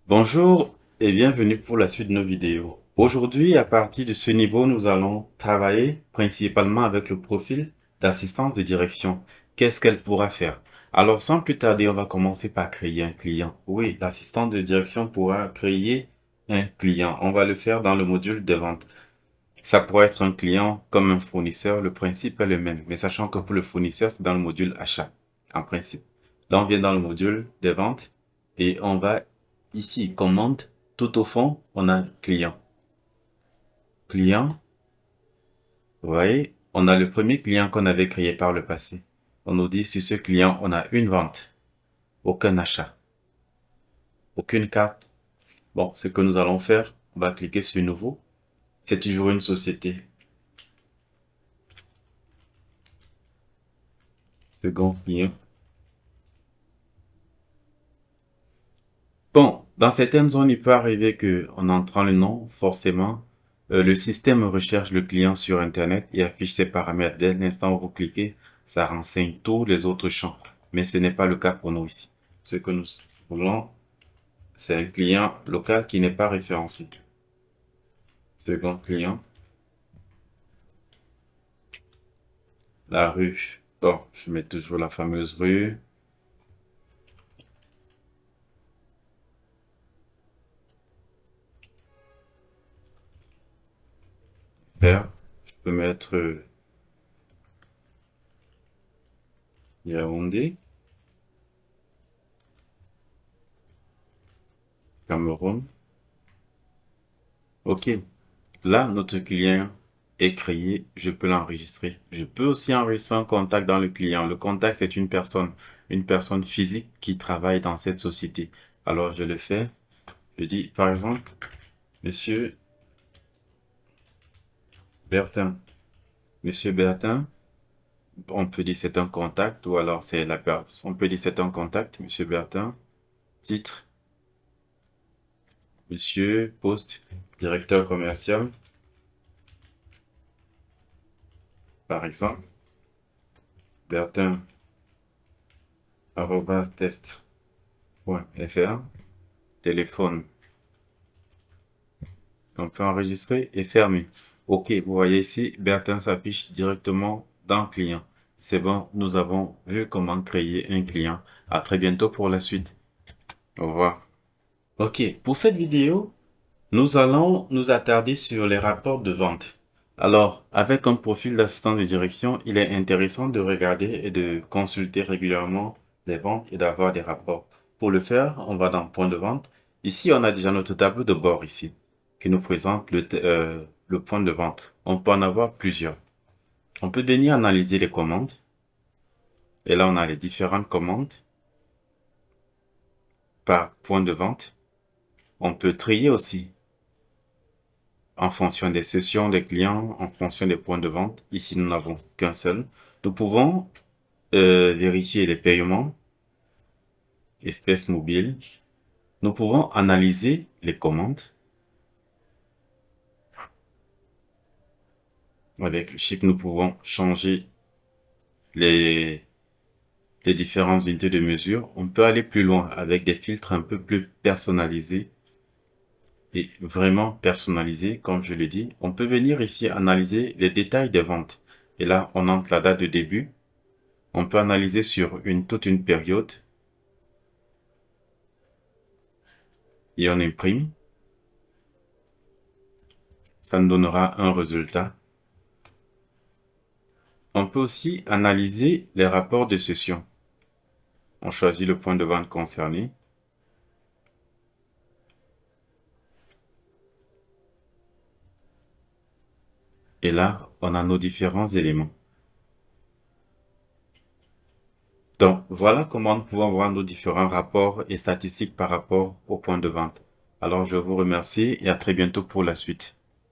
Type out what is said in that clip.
Bonjour et bienvenue pour la suite de nos vidéos. Aujourd'hui, à partir de ce niveau, nous allons travailler principalement avec le profil d'assistance de direction. Qu'est-ce qu'elle pourra faire? Alors, sans plus tarder, on va commencer par créer un client. Oui, l'assistante de direction pourra créer un client. On va le faire dans le module de vente. Ça pourrait être un client comme un fournisseur. Le principe est le même, mais sachant que pour le fournisseur, c'est dans le module achat, en principe. Là, on vient dans le module des ventes et on va ici, commande. Tout au fond, on a client. Client, vous voyez, on a le premier client qu'on avait créé par le passé. On nous dit sur ce client, on a une vente, aucun achat, aucune carte. Bon, ce que nous allons faire, on va cliquer sur nouveau. C'est toujours une société. Second client. Bon, dans certaines zones, il peut arriver que, en entrant le nom, forcément, le système recherche le client sur Internet et affiche ses paramètres. Dès l'instant où vous cliquez, ça renseigne tous les autres champs. Mais ce n'est pas le cas pour nous ici. Ce que nous voulons, c'est un client local qui n'est pas référencé. Second client, la rue. Bon, je mets toujours la fameuse rue. Faire. Je peux mettre Yaoundé, Cameroun. Ok. Là, notre client est créé, je peux l'enregistrer. Je peux aussi enregistrer un contact dans le client. Le contact, c'est une personne physique qui travaille dans cette société. Alors, je le fais. Je dis, par exemple, Monsieur Bertin. Monsieur Bertin, on peut dire c'est un contact ou alors c'est la personne. On peut dire c'est un contact, Monsieur Bertin. Titre, Monsieur, poste, directeur commercial, par exemple. Bertin, arobase test.fr. Téléphone. On peut enregistrer et fermer. Ok, vous voyez ici, Bertin s'affiche directement dans client. C'est bon, nous avons vu comment créer un client. À très bientôt pour la suite. Au revoir. Ok, pour cette vidéo, nous allons nous attarder sur les rapports de vente. Alors, avec un profil d'assistant de direction, il est intéressant de regarder et de consulter régulièrement les ventes et d'avoir des rapports. Pour le faire, on va dans point de vente. Ici, on a déjà notre tableau de bord ici, qui nous présente le point de vente. On peut en avoir plusieurs. On peut venir analyser les commandes. Et là, on a les différentes commandes par point de vente. On peut trier aussi en fonction des sessions des clients, en fonction des points de vente. Ici, nous n'avons qu'un seul. Nous pouvons vérifier les paiements, espèces mobiles. Nous pouvons analyser les commandes. Avec le chiffre, nous pouvons changer les différentes unités de mesure. On peut aller plus loin avec des filtres un peu plus personnalisés et vraiment personnalisés, comme je le dis. On peut venir ici analyser les détails des ventes. Et là, on entre la date de début. On peut analyser sur toute une période. Et on imprime. Ça nous donnera un résultat. On peut aussi analyser les rapports de session. On choisit le point de vente concerné. Et là, on a nos différents éléments. Donc, voilà comment nous pouvons voir nos différents rapports et statistiques par rapport au point de vente. Alors, je vous remercie et à très bientôt pour la suite.